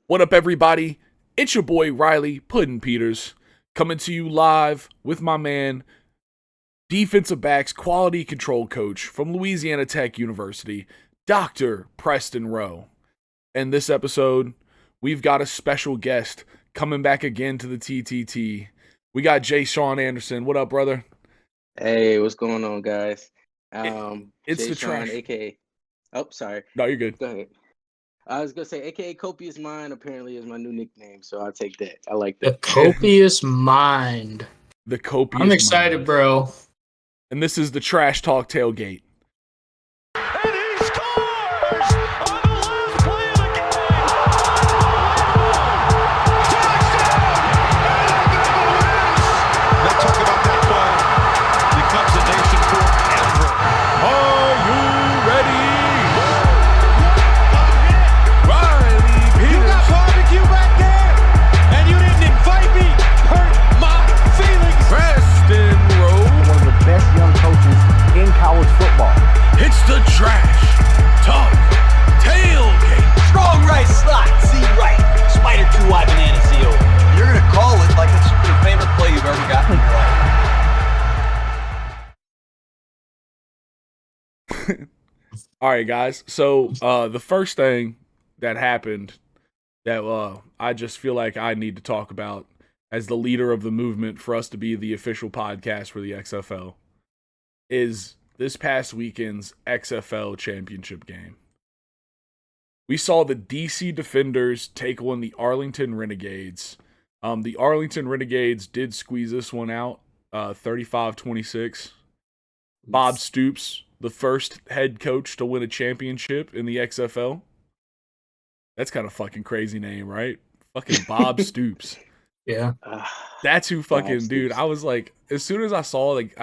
What up, everybody? It's your boy Riley Puddin' Peters coming to you live with my man, defensive backs quality control coach from Louisiana Tech University, Dr. Preston Rowe. And this episode, we've got a special guest coming back again to the TTT. We got Jay Sean Anderson. What up, brother? Hey, what's going on, guys? It's Jay the Sean, trash. aka. Oh, sorry. No, you're good. Go ahead. I was gonna say, aka Copious Mind. Apparently, is my new nickname, so I'll take that. I like The that. copious mind. The copious I'm excited, mind. bro. And this is the Trash Talk Tailgate. And he scores on the last play of the game. Touchdown! Alabama wins. They talk about that ball. Becomes a nation forever. Are you ready? Riley Peters. You got barbecue back there, and you didn't invite me. Hurt my feelings. Preston Rowe. One of the best young coaches in college football. It's the Trash Talk Tailgate. Strong right slot, C right, spider 2-wide banana seal. You're gonna call it like it's your favorite play you've ever gotten in your life. All right, guys. So the first thing that happened that I just feel like I need to talk about as the leader of the movement for us to be the official podcast for the XFL is this past weekend's XFL championship game. We saw the DC Defenders take on the Arlington Renegades. The Arlington Renegades did squeeze this one out, 35-26. Bob Stoops, the first head coach to win a championship in the XFL. That's kind of fucking crazy name, right? Fucking Bob Stoops. Yeah. That's who fucking, Bob dude. Stoops. I was like, as soon as I saw, like,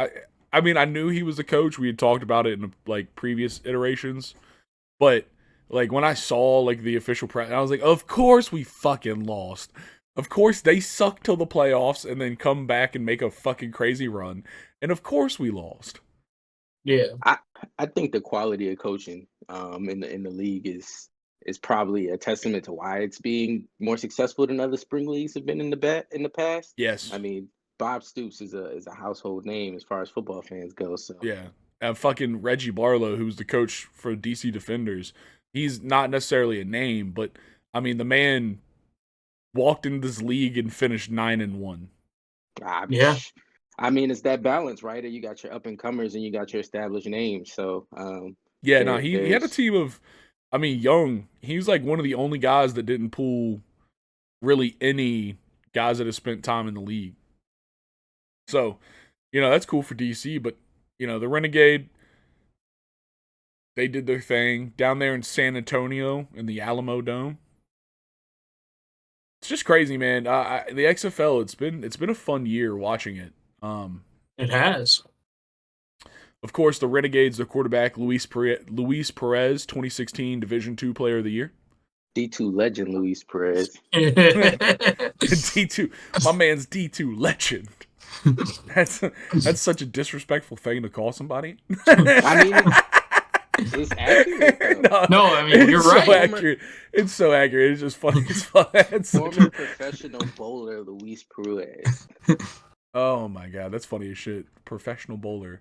I mean, I knew he was a coach. We had talked about it in like previous iterations, but like when I saw like the official press, I was like, of course we fucking lost. Of course they suck till the playoffs and then come back and make a fucking crazy run, and of course we lost. Yeah. I think the quality of coaching in the league is probably a testament to why it's being more successful than other spring leagues have been in the past. Yes. I mean, Bob Stoops is a household name as far as football fans go. So Yeah. Fucking Reggie Barlow, who's the coach for DC Defenders, he's not necessarily a name, but I mean, the man walked into this league and finished 9-1. Yeah. I mean, it's that balance, right? You got your up and comers and you got your established names. So Yeah, there- he had a there's- team of, I mean, young. He was like one of the only guys that didn't pull really any guys that have spent time in the league. So, that's cool for DC, but, the Renegade, they did their thing down there in San Antonio in the Alamo Dome. It's just crazy, man. The XFL, it's been a fun year watching it. It has. Of course, the Renegades, their quarterback, Luis Perez, 2016 Division II Player of the Year. D2 legend Luis Perez. D2, my man's D2 legend. That's such a disrespectful thing to call somebody. I mean, it's accurate. Though. No, I mean, you're It's so right. accurate. It's so accurate. It's just funny. It's fun. It's such Former a- professional bowler Luis Perez. oh my god, that's funny as shit. Professional bowler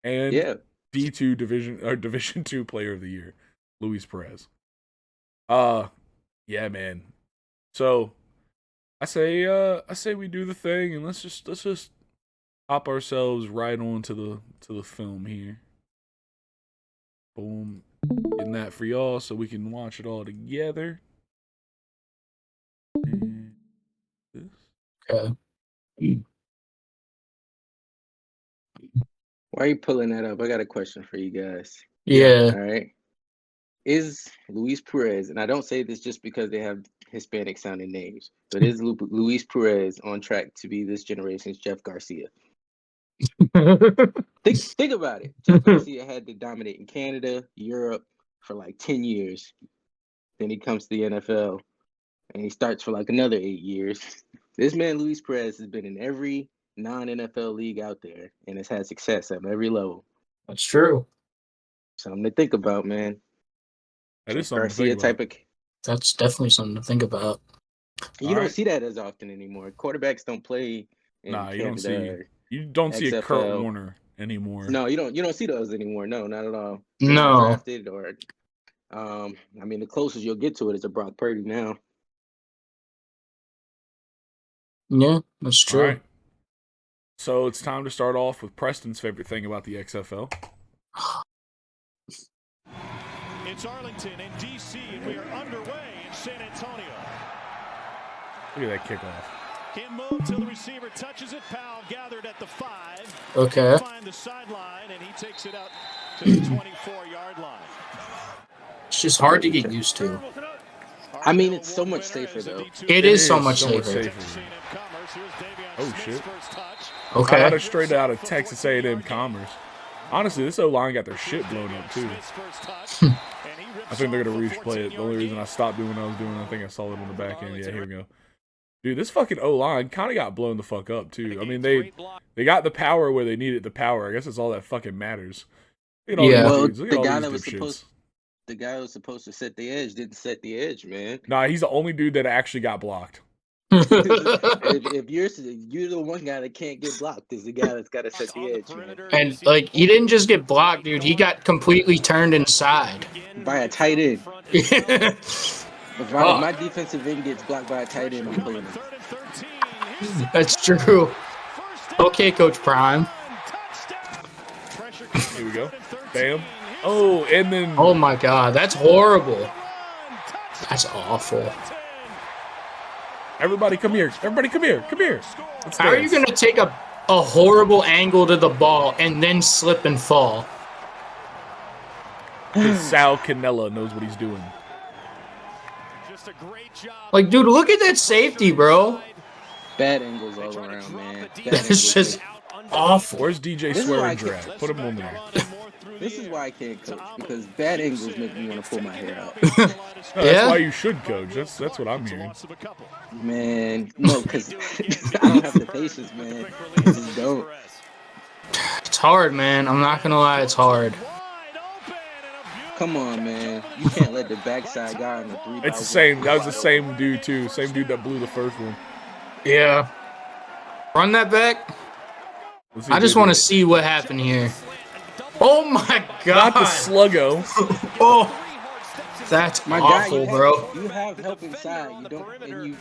and Yeah. D2 Division II Player of the Year, Luis Perez. Yeah, man. So I say we do the thing and let's just hop ourselves right on to the film here. Boom. Getting that for y'all so we can watch it all together. And this. Okay. Why are you pulling that up? I got a question for you guys. Yeah. All right. Is Luis Perez, and I don't say this just because they have Hispanic sounding names, but is Luis Perez on track to be this generation's Jeff Garcia? Think about it. Jeff Garcia had to dominate in Canada, Europe for like 10 years. Then he comes to the NFL and he starts for like another 8 years. This man, Luis Perez, has been in every non-NFL league out there and has had success at every level. That's true. Something to think about, man. That is Jeff something to Garcia think about. That's definitely something to think about. You don't see that as often anymore. Quarterbacks don't play in Nah, Canada. you don't see a Kurt XFL. Warner anymore. No, you don't see those anymore. No, not at all. No. Drafted or, I mean, the closest you'll get to it is a Brock Purdy now. Yeah, that's true. All right. So it's time to start off with Preston's favorite thing about the XFL. It's Arlington and DC, and we are underway in San Antonio. Look at that kickoff. Can't move till the receiver touches it. Powell gathered at the 5. Okay. Find the sideline, and he takes it out to the 24-yard line. It's just hard to get used to. I mean, it's so much safer, though. It is so much safer. Oh, shit. Okay. I got it straight out of Texas A&M Commerce. Honestly, this O-line got their shit blown up, too. I think they're going to replay it. The only reason I stopped doing what I was doing, I think I saw it on the back end. Yeah, here we go. Dude, this fucking O-line kind of got blown the fuck up, too. I mean, they got the power where they needed the power. I guess that's all that fucking matters. Yeah. Well, the guy that was supposed to set the edge didn't set the edge, man. Nah, he's the only dude that actually got blocked. if you're the one guy that can't get blocked, is the guy that's got to set the edge, man. And like, he didn't just get blocked, dude. He got completely turned inside By a tight end. If my defensive end gets blocked by a tight end, I'm pulling it. That's true. Okay, Coach Prime. Here we go. Bam. Oh, and then... Oh, my God. That's horrible. That's awful. Everybody come here. Everybody come here. Come here. How are you going to take a horrible angle to the ball and then slip and fall? Because Sal Cannella knows what he's doing. Like, dude, look at that safety, bro. Bad angles all around, man. That's just awful. Where's DJ Swearinger at? Put him on there. This is why I can't coach, because bad angles make me want to pull my hair out. No, that's why you should coach. That's what I'm hearing. Man, no, because I don't have the patience, man. I just don't. It's hard, man. I'm not going to lie. It's hard. Come on, man. You can't let the backside guy on the 3 It's the same. That was the same dude, too. Same dude that blew the first one. Yeah. Run that back. I just want to see what happened here. Oh, my God. Not the sluggo. Oh, that's my awful, guy, bro. You have help inside. You don't, and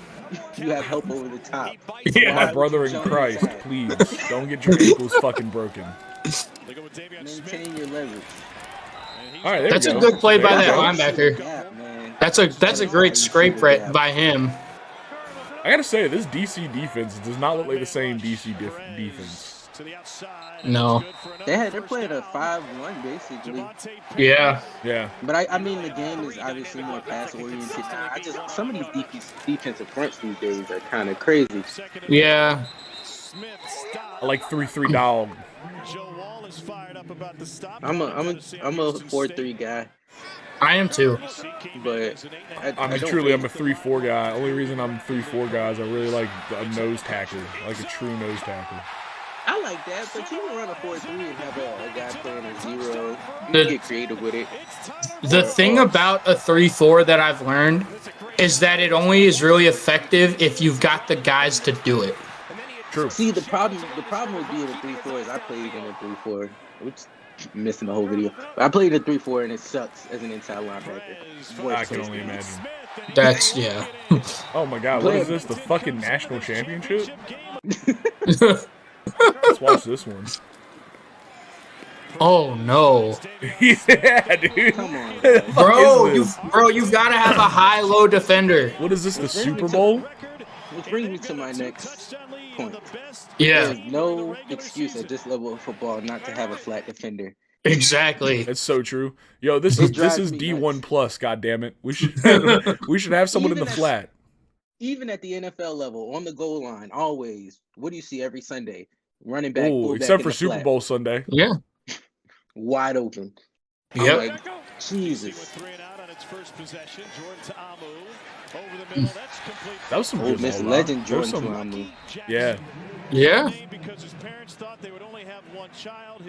you have help over the top. Yeah. My brother in Christ, please don't get your ankles fucking broken. Maintain your leverage. All right, That's a good play by that linebacker. That's a great scrape by him. I gotta say, this DC defense does not look like the same DC defense. No. They're playing a 5-1 basically. Yeah. Yeah. But I mean, the game is obviously more pass oriented now. Some of these defensive fronts these days are kind of crazy. Yeah. I like 3-3 dog. I'm a 4-3 guy. I am too. But I'm a 3-4 guy. Only reason I'm 3-4 guy is I really like a nose tackle, like a true nose tackle. I like that, but you can run a 4-3 and have a guy playing a 0. You can get creative with it. The thing about a 3-4 that I've learned is that it only is really effective if you've got the guys to do it. True. See, the problem with being a 3-4 is I played in a 3-4. Oops, missing the whole video. I played a 3-4 and it sucks as an inside linebacker. I can only imagine. That's, yeah. Oh my God, what is this? The fucking national championship? Let's watch this one. Oh no. Yeah, dude. Come on, you've got to have a high-low defender. What is this, the Super Bowl? Which brings me to my next point. Yeah. There's no excuse at this level of football not to have a flat defender. Exactly. That's so true. Yo, this is D1 plus. God damn it. We should have someone in the flat. Even at the NFL level, on the goal line, always. What do you see every Sunday? Running back, except for Super Bowl Sunday. Yeah. Wide open. Yep. Like, Jesus. That was some Ole good Miss ball, legend There was Jordan some- Tuamu. Yeah. Yeah.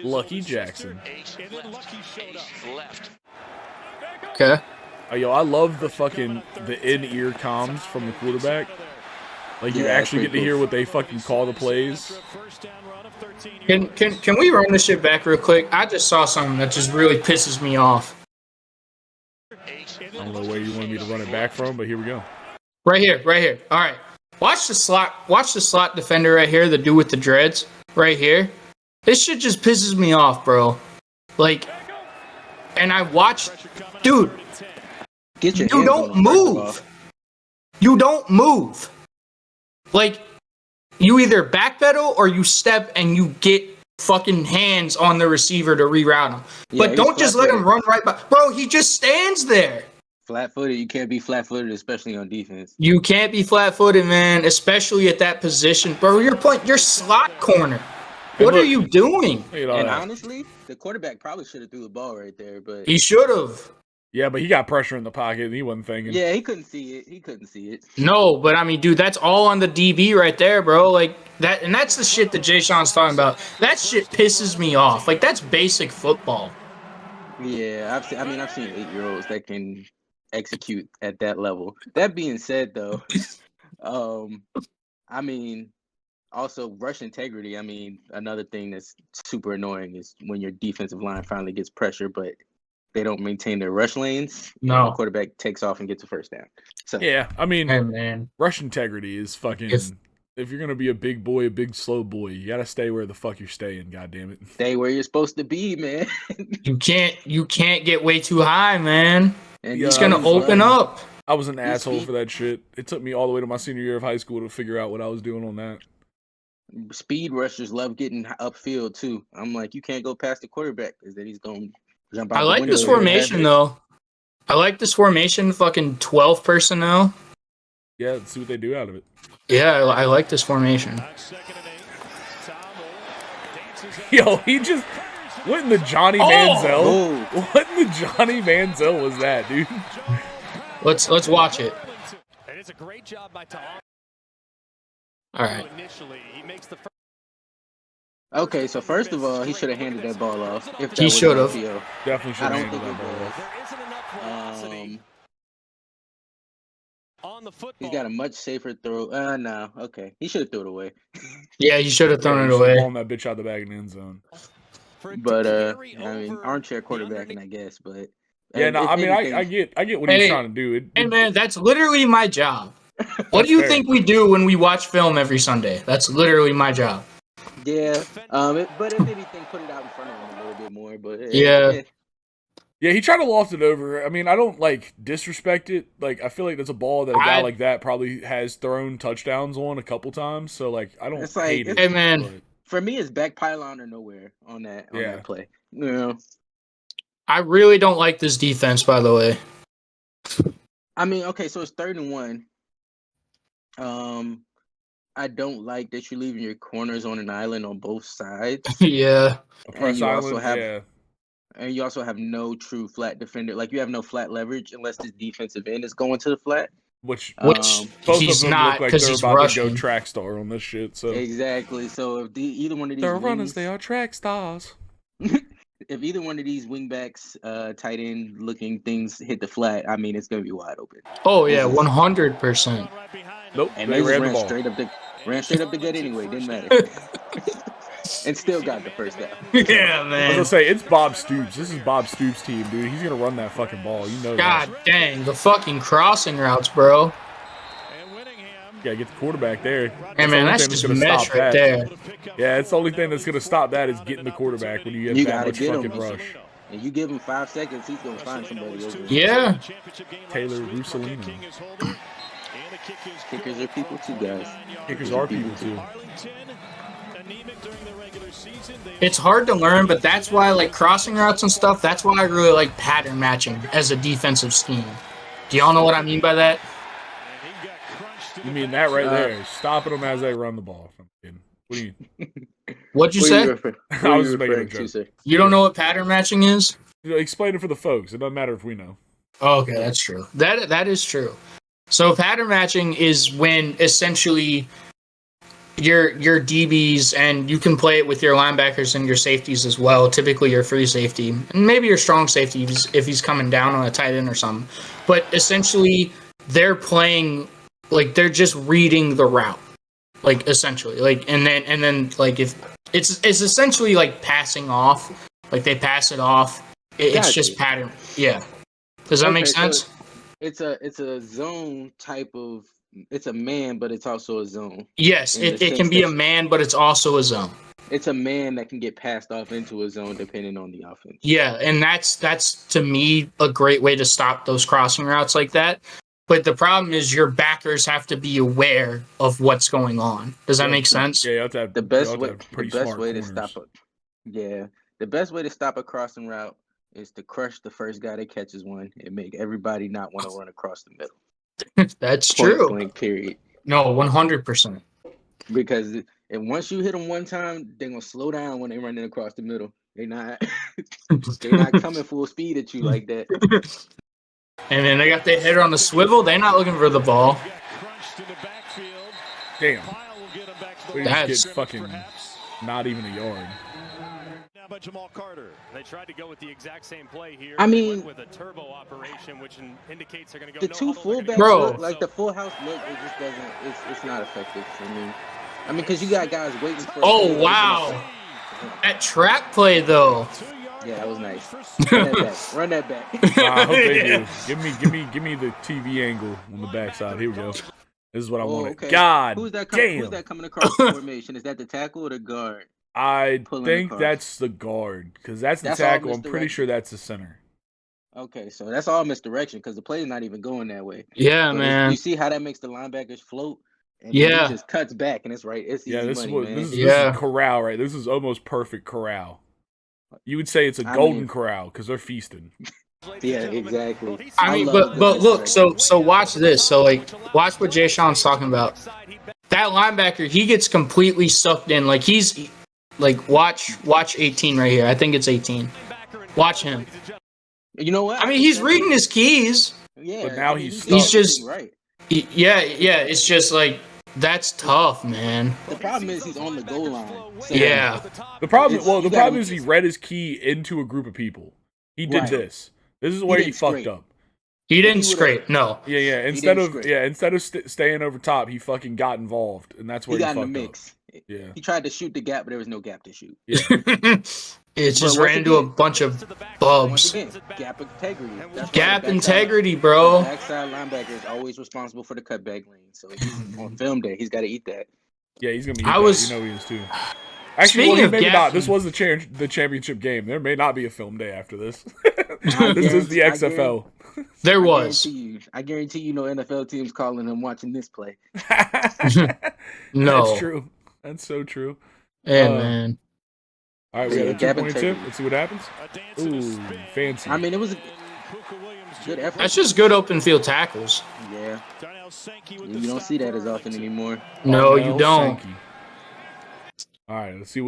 Lucky Jackson. Okay. Yo, I love the in-ear comms from the quarterback. Like you actually get to hear what they fucking call the plays. Can we run this shit back real quick? I just saw something that just really pisses me off. I don't know where you want me to run it back from, but here we go. Right here. All right. Watch the slot defender right here, the dude with the dreads right here. This shit just pisses me off, bro. Like, and I watched, dude, you don't move. You don't move. Like, you either backpedal or you step and you get fucking hands on the receiver to reroute him. Yeah, but don't just let him run right by. Bro, he just stands there. Flat-footed, you can't be flat-footed, especially on defense. You can't be flat-footed, man, especially at that position. Bro, you're slot corner. What are you doing? And honestly, the quarterback probably should have threw the ball right there, but he should have. Yeah, but he got pressure in the pocket and he wasn't thinking. Yeah, he couldn't see it. No, but I mean, dude, that's all on the DB right there, bro. Like that, and that's the shit that Jay Sean's talking about. That shit pisses me off. Like that's basic football. Yeah, I've seen 8-year-olds that can execute at that level. That being said, though, I mean, also rush integrity. I mean, another thing that's super annoying is when your defensive line finally gets pressure, but they don't maintain their rush lanes. No, the quarterback takes off and gets a first down. So yeah, I mean, hey, man, rush integrity is fucking. If you're gonna be a big boy, a big slow boy, you gotta stay where the fuck you're staying. God damn it, stay where you're supposed to be, man. You can't get way too high, man. And he's gonna open up. I was an asshole for that shit. It took me all the way to my senior year of high school to figure out what I was doing on that. Speed rushers love getting upfield too. I'm like, you can't go past the quarterback because then he's gonna jump out. I like this formation though. I like this formation. Fucking 12 personnel. Yeah, let's see what they do out of it. Yeah, I like this formation. Yo, he just. What in the Johnny Manziel? What in the Johnny Manziel was that, dude? Let's watch it. And it's a great job by Tom. All right. Okay, so first of all, he should have handed that ball off. If that He should have. Definitely should have I don't handed think that ball off. On the football. He's got a much safer throw. No, okay. He should have threw it away. Yeah, he should have thrown it Balling away. that bitch out the bag in the end zone. But I mean, armchair quarterbacking, I guess. But yeah, no, I mean, I get what he's trying to do. Hey man, that's literally my job. What do you think we do when we watch film every Sunday? That's literally my job. Yeah, but if anything, put it out in front of him a little bit more. But yeah. Yeah, he tried to loft it over. I mean, I don't disrespect it. Like, I feel like that's a ball that a guy like that probably has thrown touchdowns on a couple times. So I don't hate it. Hey man, but for me, it's back pylon or nowhere on that play. You know, I really don't like this defense. By the way, I mean, okay, so it's 3rd and 1. I don't like that you're leaving your corners on an island on both sides. Yeah, and you also have no true flat defender. Like, you have no flat leverage unless this defensive end is going to the flat. Which both he's of them not, because they're he's about rushing. to go track star on this shit. So exactly. So if either one of these they're runners, they are track stars. If either one of these wingbacks, tight end looking things hit the flat, I mean, it's gonna be wide open. Oh yeah, 100%. Nope, and they ran the ball ran straight up the gut anyway. Didn't matter. And still got the first down. Yeah, I was man. gonna say, it's Bob Stoops. This is Bob Stoops' team, dude. He's gonna run that fucking ball. You know God that. dang, the fucking crossing routes, bro. Yeah, get the quarterback there. Hey man, that's just mesh right there. Yeah, it's the only thing that's gonna stop that is getting the quarterback when you get that much fucking rush. And you give him 5 seconds, he's gonna find somebody over. Yeah. Taylor Russolino. Kickers are people too, guys. Kickers are people too. It's hard to learn, but that's why, crossing routes and stuff, that's why I really like pattern matching as a defensive scheme. Do y'all know what I mean by that? You mean that right there? Stopping them as they run the ball. I'm kidding. What do you? What'd you say? I was just making a joke. You don't know what pattern matching is? Explain it for the folks. It doesn't matter if we know. Okay, that's true. That is true. So pattern matching is when essentially your DBs, and you can play it with your linebackers and your safeties as well, typically your free safety, and maybe your strong safety if he's coming down on a tight end or something. but essentially they're playing like they're just reading the route, like essentially, like and then like if it's essentially like passing off, like they pass it off. It's just pattern. Yeah. Does that make sense? So it's a zone type of. It's a man, but it's also a zone. Yes, it can be a man, but it's also a zone. It's a man that can get passed off into a zone depending on the offense. Yeah, and that's to me a great way to stop those crossing routes like that. But the problem is your backers have to be aware of what's going on. Does that make sense? Yeah, you have to have, the best way corners. to stop it. Yeah, the best way to stop a crossing route is to crush the first guy that catches one and make everybody not want to run across the middle. That's Point true. blank, period. No, 100%. Because and once you hit them one time, they're gonna slow down when they're running across the middle. They're not coming full speed at you like that. And then they got their head on the swivel. They're not looking for the ball. Damn. That's fucking not even a yard. By Jamal Carter. They tried to go with the exact same play here. I mean, with a turbo operation, which indicates they're going to go. The two fullbacks, Bro. like the full house look, it just doesn't. It's not effective for me. I mean, because you got guys waiting for. Oh wow, that trap play though. Yeah, that was nice. Run that back. I hope they do. Give me the TV angle on the backside. Here we go. This is what I wanted. Okay. God Who's that damn. Who's that coming across the formation? Is that the tackle or the guard? I think across? that's the guard because that's the That's all tackle. I'm pretty misdirection. sure that's the center. Okay, so that's all misdirection because the play is not even going that way. Yeah, But man. You see how that makes the linebackers float? And Yeah. He just cuts back and it's right. It's easy This money, is what man. this Yeah. is corral, right? This is almost perfect corral. You would say it's a golden corral because they're feasting. Yeah, exactly. I mean, love but the look, misdirection. so watch this. So like, watch what Jay Sean's talking about. That linebacker, he gets completely sucked in. Like he's like, watch 18 right here. I think it's 18. Watch him. You know what? I mean, he's reading his keys. Yeah, But now I mean, he's doing just- everything right. Yeah. It's just like that's tough, man. The problem is he's on the goal line. So Yeah. The problem, It's- well, you the gotta- problem is he read his key into a group of people. He did Right. this. This is where he didn't fucked scrape. up. He didn't He would've- scrape. No. Yeah. didn't Instead of staying over top, he fucking got involved, and that's He where he got in fucked the up. mix. Yeah. He tried to shoot the gap, but there was no gap to shoot. It just once ran into a again- bunch of Once bubs. again, gap integrity. That's why Gap the backside- integrity, The bro. backside linebacker is always responsible for the cutback lane. So he's on film day, he's got to eat that. Yeah, he's gonna be. I was- You know he is too. Actually, Speaking well, of maybe gap- not. This was the championship game. There may not be a film day after this. I This is the guarantee- XFL. There was. I guarantee you, no NFL teams calling him watching this play. No. That's true. That's so true. Yeah, Uh, man. All right, we Yeah, got a gap 2-point integrity. tip. Let's see what happens. Ooh, fancy. I mean, it was a good effort. That's just good open field tackles. Yeah, you don't see that as often anymore. No, Darnell you don't. Sankey. All right, let's see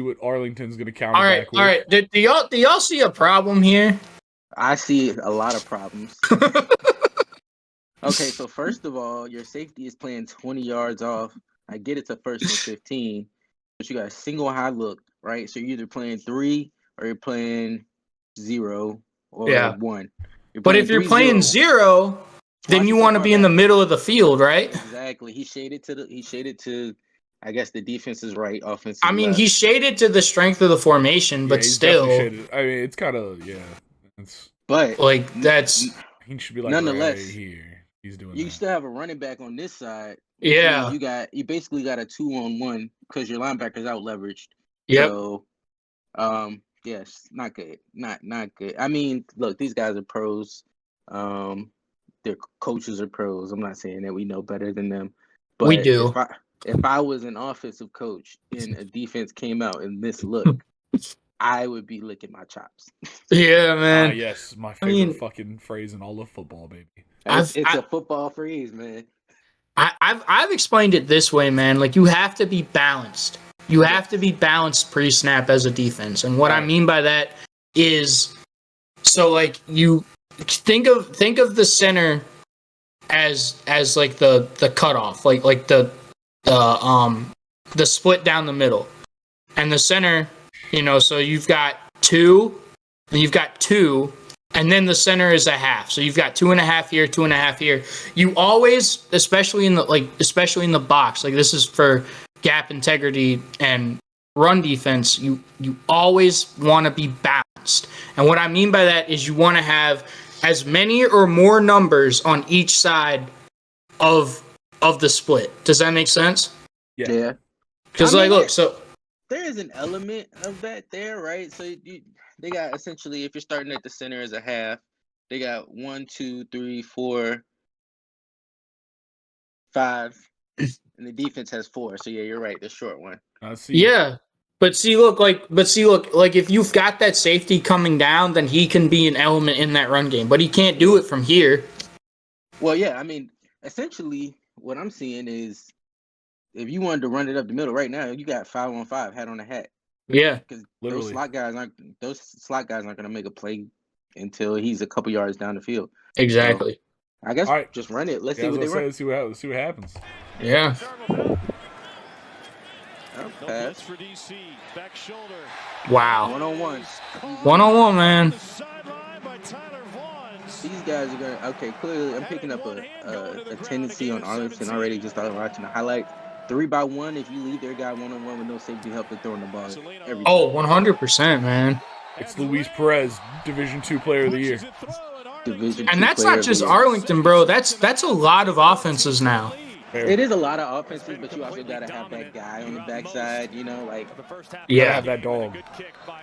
what Arlington's gonna counter All right, back with. all right. Do y'all see a problem here? I see a lot of problems. Okay, so first of all, your safety is playing 20 yards off. I get it's a first and 15, but you got a single high look, right? So you're either playing 3 or you're playing 0 or Yeah. 1. But if you're playing 0, then Watch you the want to be in the quarterback. middle of the field, right? Exactly. He shaded to I guess the defense is right, offense. I mean, he shaded to the strength of the formation, Yeah, but he's still, definitely shaded. I mean, it's kind of It's but like that's he should be like Nonetheless, right here. He's doing you that. still have a running back on this side. yeah. You basically got a 2-on-1 because your linebacker's out leveraged. Yep. So, yes, not good. Not good. I mean, look, these guys are pros. Their coaches are pros. I'm not saying that we know better than them, but We do. If I was an offensive coach and a defense came out in this look, I would be licking my chops. Yeah, man. Yes, my I favorite mean- fucking phrase in all of football, baby. It's a football phrase, man. I've explained it this way, man. Like you have to be balanced. You have to be balanced pre-snap as a defense, and what I mean by that is, so like you think of the center as like the cutoff, like the split down the middle, and the center, so you've got 2, and you've got 2, and then the center is a half. So you've got 2.5 here, 2.5 here. You always, especially in the box, like this is for gap integrity and run defense, you always want to be balanced. And what I mean by that is you want to have as many or more numbers on each side of the split. Does that make sense? Yeah. Because look, so there is an element of that there, right? So they got essentially, if you're starting at the center as a half, they got 1, 2, 3, 4, 5, and the defense has 4. So yeah, you're right. The short one. I see. Yeah. But look, if you've got that safety coming down, then he can be an element in that run game. But he can't do it from here. Well, yeah, I mean, essentially, what I'm seeing is if you wanted to run it up the middle right now, you got 5-on-5, hat on a hat. Yeah, because Literally. those slot guys aren't going to make a play until he's a couple yards down the field. exactly. So, I guess All right. just run it. Let's Yeah, see what they run. let's see what happens. Yeah. Pass. For DC, back shoulder. Wow. 1-on-1. 1-on-1, man. Sideline by Tyler Vaughn. These guys are going to, okay, clearly I'm picking up a tendency on Arlington already just started watching the highlights. 3-by-1, if you leave their guy 1-on-1 with no safety help, they're throwing the ball every time. Oh, 100%, man. It's Luis Perez, Division II Player of the Year. Division And II that's player not of just the year. Arlington, bro. That's a lot of offenses now. Fair. It is a lot of offenses, but you also got to have that guy on the backside, like. Gotta Yeah. have that dog.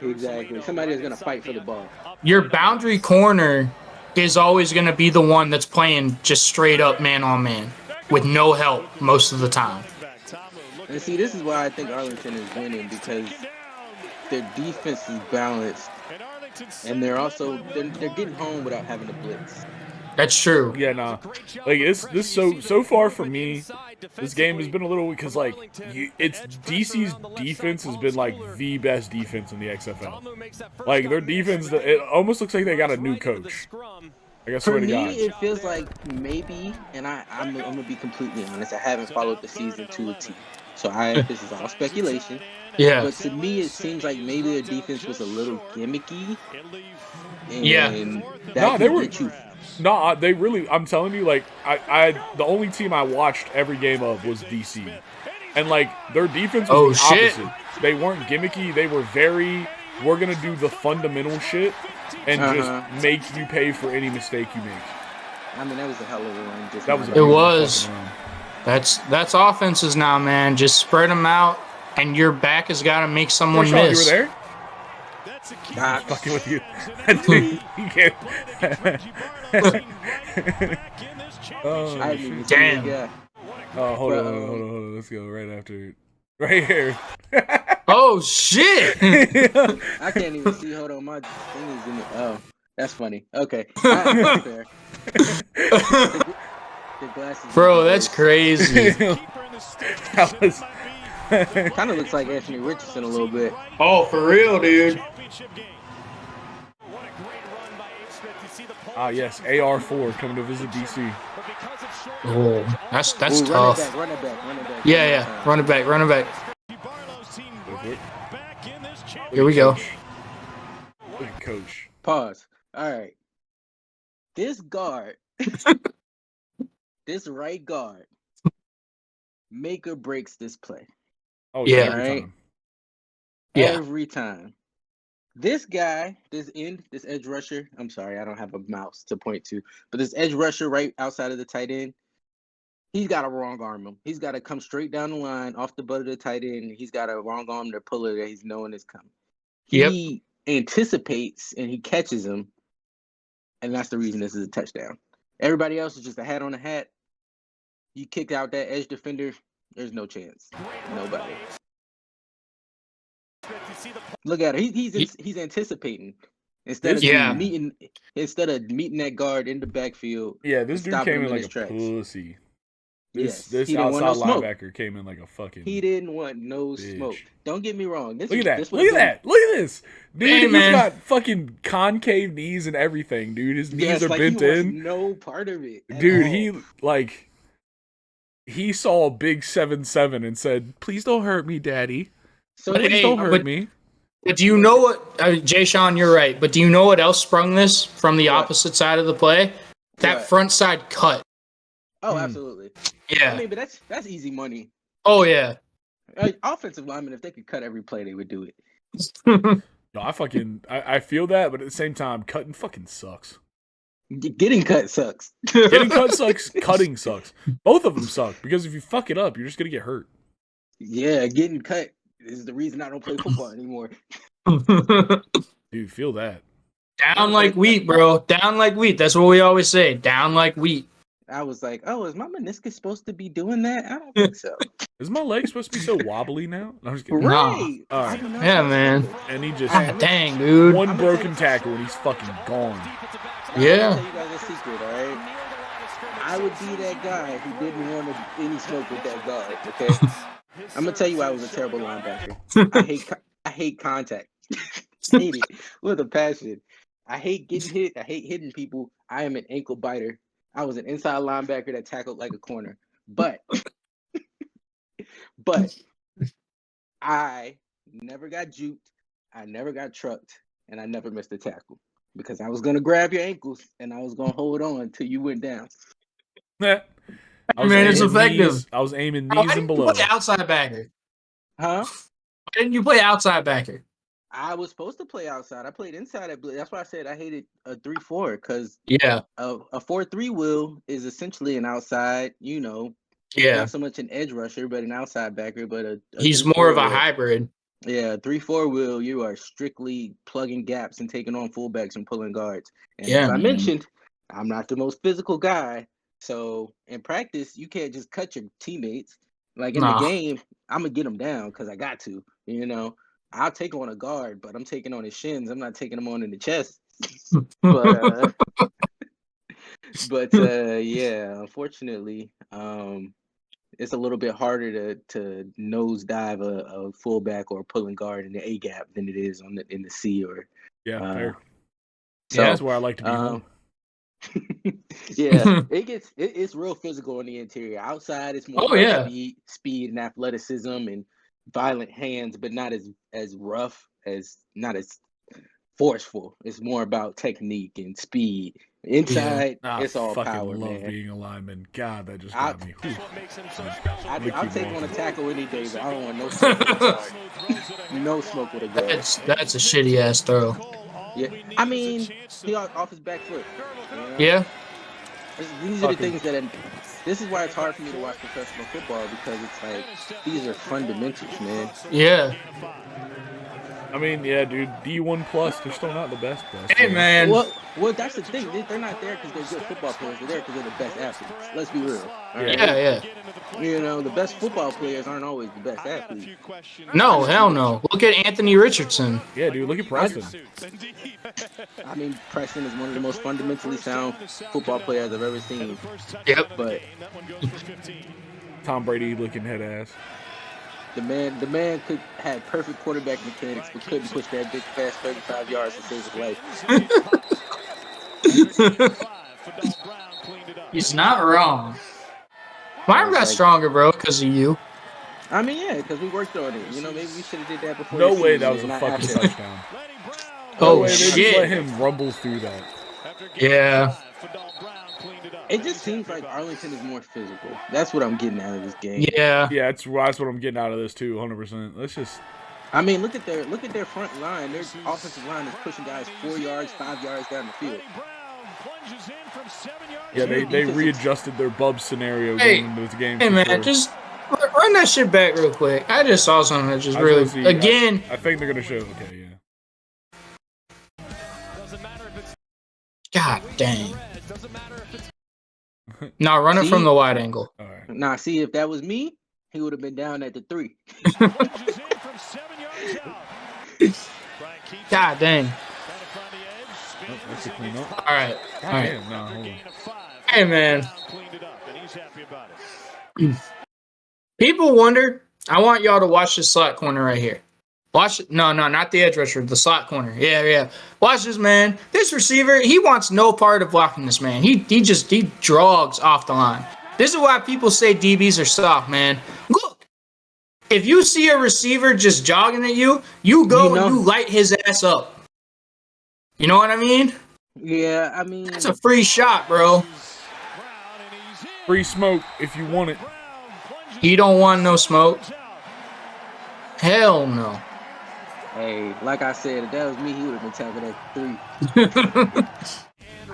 Exactly. Somebody that's going to fight for the ball. Your boundary corner is always going to be the one that's playing just straight up man on man with no help most of the time. And see, this is why I think Arlington is winning, because their defense is balanced, and they're getting home without having to blitz. That's true. Yeah, nah. Like this so far for me, this game has been a little because it's DC's defense has been like the best defense in the XFL. Like their defense, it almost looks like they got a new coach. Like I swear For to me, God. it feels like maybe, and I'm gonna be completely honest, I haven't followed the season to a T, so this is all speculation. Yeah. But to me, it seems like maybe their defense was a little gimmicky. And Yeah. that they can were- get you. No, they really. I'm telling you, like I the only team I watched every game of was DC, and like their defense was the shit. opposite. They weren't gimmicky. They were very. We're gonna do the fundamental shit and just make you pay for any mistake you make. I mean, that was a hell of a run. That was. It was. fucking run. That's offenses now, man. Just spread them out, and your back has got to make someone Sean, miss. you were there? God, Fucking with you. You can't. Oh, I didn't even see Damn. it, yeah. oh, hold on. Let's go right after. Right here. Oh shit! I can't even see. Hold on, my thing is in the. Oh, that's funny. Okay, that's fair. The glasses. Bro, that's crazy. That was. Kind of looks like Anthony Richardson a little bit. Oh, for real, dude. Ah, yes, AR4 coming to visit DC. Oh, that's Ooh, tough. Run it back. Yeah. Run it back. Here we go. Look at Coach. Pause. All right. This guard, this right guard, make or breaks this play. Oh, Yeah. every Right. time. Yeah. Every time. This guy, this edge rusher, I'm sorry, I don't have a mouse to point to, but this edge rusher right outside of the tight end, he's got to wrong arm him. He's got to come straight down the line off the butt of the tight end. He's got a wrong arm the puller that he's knowing is coming. Yep. He anticipates and he catches him, and that's the reason this is a touchdown. Everybody else is just a hat on a hat. You kick out that edge defender, there's no chance. Nobody. Look at it. He's anticipating instead of Yeah. meeting that guard in the backfield. Yeah, this dude Stop came him in in like his a tracks. pussy. Yes, This he didn't want outside no smoke. linebacker came in like a fucking. He didn't want no bitch. smoke. Don't get me wrong. Look at that! Look at this, dude. Hey, He's man. got fucking concave knees and everything, dude. His knees Yes, are like bent he wants in, no part of it. at dude. all. He saw a big 7-7 and said, "Please don't hurt me, Daddy. So But Please hey, don't hurt but- me." But do you know what, Jay Sean, you're right. But do you know what else sprung this from the What? opposite side of the play? That What? front side cut. Oh, absolutely. Yeah. I mean, but that's easy money. Oh, yeah. Offensive linemen, if they could cut every play, they would do it. No, I feel that, but at the same time, cutting fucking sucks. Getting cut sucks. Getting cut sucks. Cutting sucks. Both of them suck because if you fuck it up, you're just gonna get hurt. Yeah, getting cut is the reason I don't play football anymore. Dude, feel that. Down like wheat, bro. Down like wheat. That's what we always say. Down like wheat. I was like, oh, is my meniscus supposed to be doing that? I don't think so. Is my leg supposed to be so wobbly now? No, I'm just kidding. Right. All right. Yeah, man. And he just God dang, dude. one broken tackle and he's fucking gone. Yeah. I'm gonna tell you guys a secret, all right? I would be that guy who didn't want any smoke with that guard, okay? I'm gonna tell you why I was a terrible linebacker. I hate contact. Hate it with a passion. I hate getting hit. I hate hitting people. I am an ankle biter. I was an inside linebacker that tackled like a corner. But I never got juked. I never got trucked, and I never missed a tackle because I was gonna grab your ankles and I was gonna hold on till you went down. Man, it's effective. I was aiming Why knees didn't and you below. play outside backer? Huh? Why didn't you play outside backer? I was supposed to play outside. I played inside at Blitz. That's why I said I hated a 3-4 because Yeah. a 4-3 will is essentially an outside, Yeah. not so much an edge rusher, but an outside backer. But a He's 3-4 more of a will. hybrid. Yeah, 3-4 will, you are strictly plugging gaps and taking on fullbacks and pulling guards. And Yeah, as I man. mentioned, I'm not the most physical guy. So in practice, you can't just cut your teammates. Like in the game, I'm going to get them down because I got to. I'll take on a guard, but I'm taking on his shins. I'm not taking him on in the chest. But yeah, unfortunately, it's a little bit harder to nosedive a fullback or a pulling guard in the A gap than it is in the C or Yeah, fair. So, Yeah, that's where I like to be home. Yeah, it's real physical on the interior. Outside, it's more about speed and athleticism and violent hands, but not as rough, not as forceful. It's more about technique and speed. Inside, it's all fucking power, love man. being a lineman. God, that just got me. I'll take on a tackle any day, but I don't want no smoke inside. No smoke with a guard. That's a shitty ass throw. Yeah, I mean, he off his back foot. Yeah. These are the things that. This is why it's hard for me to watch professional football because it's like these are fundamentals, man. Yeah. I mean, yeah, dude, D1 plus, they're still not the best. Hey, man. Well, that's the thing. They're not there because they're good football players. They're there because they're the best athletes. Let's be real. Right? Yeah. The best football players aren't always the best athletes. No, hell no. Look at Anthony Richardson. Yeah, dude, look at Preston. I mean, Preston is one of the most fundamentally sound football players I've ever seen. Yep. But Tom Brady looking head ass. the man could had perfect quarterback mechanics, but couldn't push that big past 35 yards to save his life. He's not wrong. Mine got stronger, bro, because of you. I mean, yeah, because we worked on it. Maybe we should have did that before. No the way season, that was a not fucking after. touchdown. Oh, No way they just shit. let him rumble through that. Yeah. It just seems like Arlington is more physical. That's what I'm getting out of this game. Yeah. Yeah, that's what I'm getting out of this too, 100%. Let's just. I mean, look at their front line. Their offensive line is pushing guys 4 yards, 5 yards down the field. Yeah, they readjusted their bub scenario going into this game. Hey, man, just run that shit back real quick. I just saw something that just really, again. I think they're going to show. Okay, yeah. God dang. Now run it from the wide angle. All right. Nah, see, if that was me, he would have been down at the 3. God dang. Oh, that's a clean up. All right. God damn, no, hold on. Hey, man. People wonder. I want y'all to watch this slot corner right here. Watch it. No, not the edge rusher, the slot corner. Yeah. Watch this, man. This receiver, he wants no part of blocking this man. He drogs off the line. This is why people say DBs are soft, man. Look. if you see a receiver just jogging at you, you go You know. and you light his ass up. You know what I mean? Yeah, I mean, That's a free shot, bro. Free smoke if you want it. You don't want no smoke. Hell no. hey, like I said, if that was me, he would have been tackling that 3.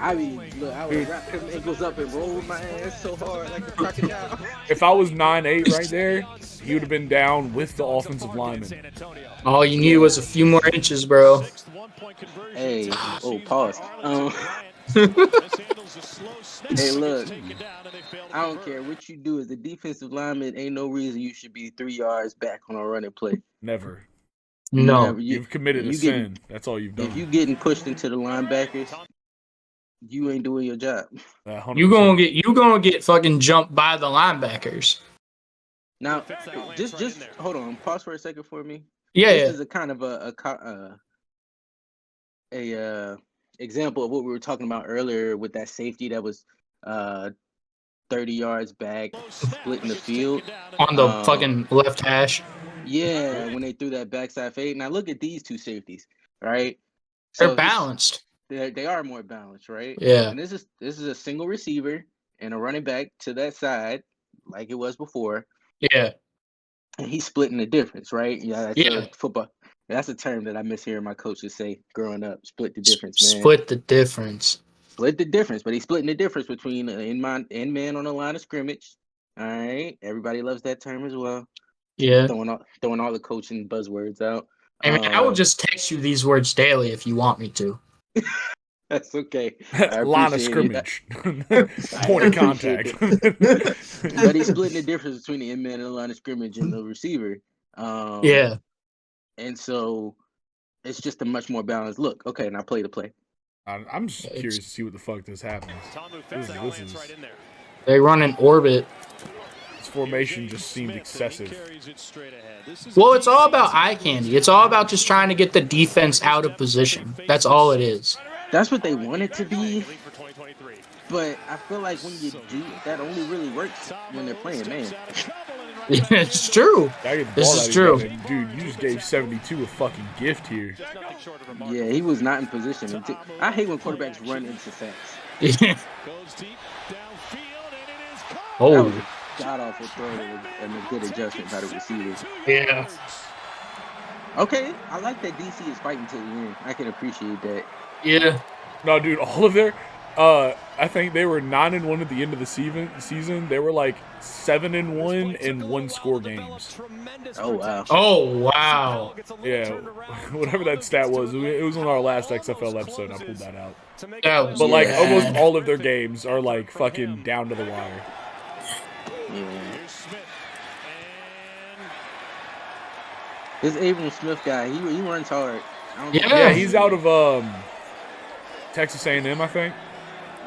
I mean, look, I would wrap him ankles up and roll my ass so hard like a crocodile. If I was 9'8" right there, he would have been down with the offensive lineman. All you need was a few more inches, bro. Hey, pause. Hey, look, I don't care what you do as a defensive lineman. Ain't no reason you should be 3 yards back on a running play. Never. No. Never. You've committed a sin. That's all you've done. If you getting pushed into the linebackers, you ain't doing your job. 100%. You gonna get fucking jumped by the linebackers. Now, just hold on. Pause for a second for me. Yeah, This yeah. is a kind of a example of what we were talking about earlier with that safety that was 30 yards back, splitting the field. On the fucking left hash. Yeah, when they threw that backside fade. Now look at these two safeties, right? They're balanced. They are more balanced, right? Yeah. And this is a single receiver and a running back to that side, like it was before. Yeah. And he's splitting the difference, right? Yeah, that's Yeah. a football. That's a term that I miss hearing my coaches say growing up. Split the difference, man. Split the difference. Split the difference, but he's splitting the difference between end man on the line of scrimmage. All right, everybody loves that term as well. Yeah. Throwing all the coaching buzzwords out. I mean, I will just text you these words daily if you want me to. That's okay. Line of scrimmage. Point of contact. But he's splitting the difference between the end man and the line of scrimmage and the receiver. Yeah. And so it's just a much more balanced look. Okay, now play the play. I'm just curious to see what the fuck this happens. This is They run in orbit. this formation just seemed excessive. Well, it's all about eye candy. It's all about just trying to get the defense out of position. That's all it is. That's what they want it to be. But I feel like when you do, that only really works when they're playing man. It's true. This is true. Dude, you just gave 72 a fucking gift here. Yeah, he was not in position. I hate when quarterbacks run into sacks. Oh. God awful throw and a good adjustment by the receivers. Yeah. Okay, I like that DC is fighting to the end. I can appreciate that. Yeah. No, dude, all of their I think they were 9-1 at the end of the season. They were like 7-1 in 1-score games. Oh wow. Oh wow. Yeah, whatever that stat was. It was on our last XFL episode. I pulled that out. But like almost all of their games are like fucking down to the wire. Yeah. This Abram Smith guy, he runs hard. Yeah, he's out of Texas A&M, I think.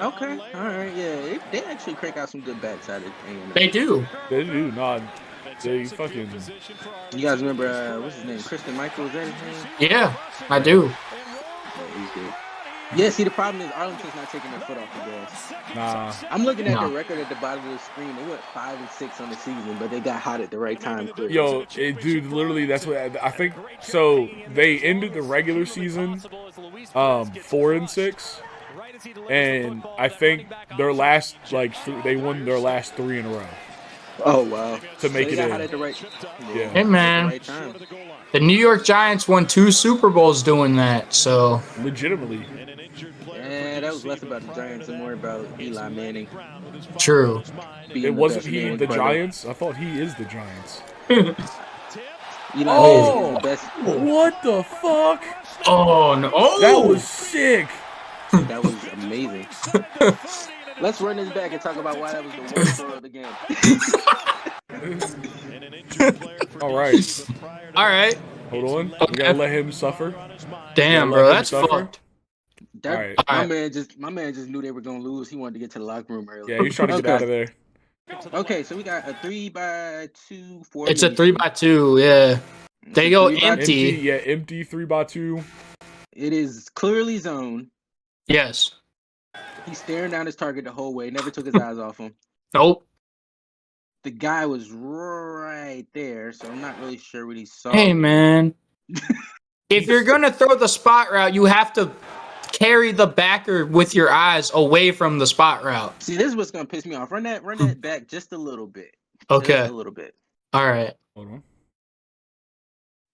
Okay, all right, yeah. They actually crank out some good backs out of A&M. They do. They do. Nah, they fucking. You guys remember what's his name? Christian Michael, is that his name? Yeah, I do. Yeah, he's good. Yeah, see, the problem is Arlington's not taking their foot off the gas. Nah. I'm looking at the record at the bottom of the screen. They went 5-6 on the season, but they got hot at the right time. Quick. Yo, dude, literally, that's what I think. So they ended the regular season 4-6, and I think their last they won their last 3 in a row. Oh wow! To make it in. Yeah. Hey man, the New York Giants won 2 Super Bowls doing that. So legitimately. Yeah, that was less about the Giants and more about Eli Manning. True. It wasn't he the Giants? I thought he is the Giants. Eli is the best. What the fuck? Oh no! Oh, that was sick. That was amazing. Let's run this back and talk about why that was the worst throw of the game. All right. All right. Hold on. We gotta let him suffer. Damn, bro, that's fucked. My man just knew they were gonna lose. He wanted to get to the locker room early. Yeah, he's trying to get out of there. Okay, so we got a 3x2 formation. It's a 3x2. Yeah. They go empty. Yeah, empty 3x2. It is clearly zone. Yes. He's staring down his target the whole way. Never took his eyes off him. Nope. the guy was right there, so I'm not really sure what he saw. Hey, man. If you're going to throw the spot route, you have to carry the backer with your eyes away from the spot route. See, this is what's gonna piss me off. Run that back just a little bit. Okay. Just a little bit. All right. Hold on.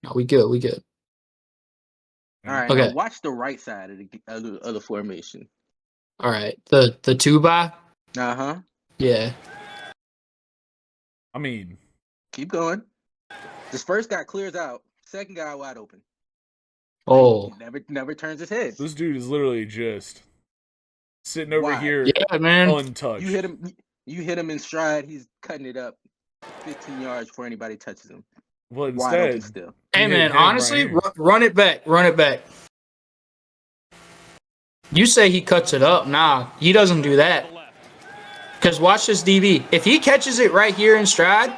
No, we good. We good. All right. Okay. Now watch the right side of the formation. All right. The 2-by? Uh-huh. Yeah. I mean, Keep going. This first guy clears out. Second guy wide open. Oh. He never turns his head. this dude is literally just sitting over Why? here Yeah, man. untouched. You hit him in stride, he's cutting it up 15 yards before anybody touches him. Well, Wide open instead, still. Hey, hit man, him honestly, right here. run it back. Run it back. You say he cuts it up. Nah, he doesn't do that. Because watch this DB. If he catches it right here in stride,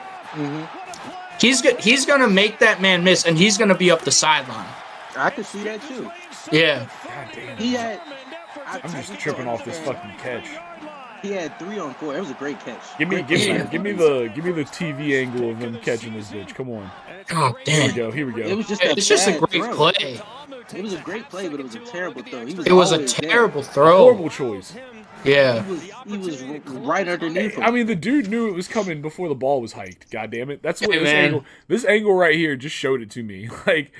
he's going to make that man miss, and he's going to be up the sideline. I could see that too. Yeah. God damn. He had. I'm just tripping off this fucking catch. He had 3 on 4. It was a great catch. Give me Great catch. the TV angle of him catching this bitch. Come on. Oh, damn. Here we go. It was just It's just a bad great throw. play. It was a great play, but it was a terrible throw. It was a always there. terrible throw. Horrible choice. Yeah. He was right underneath him. I mean, the dude knew it was coming before the ball was hiked. God damn it. That's what Hey, this man. angle. This angle right here just showed it to me. Like,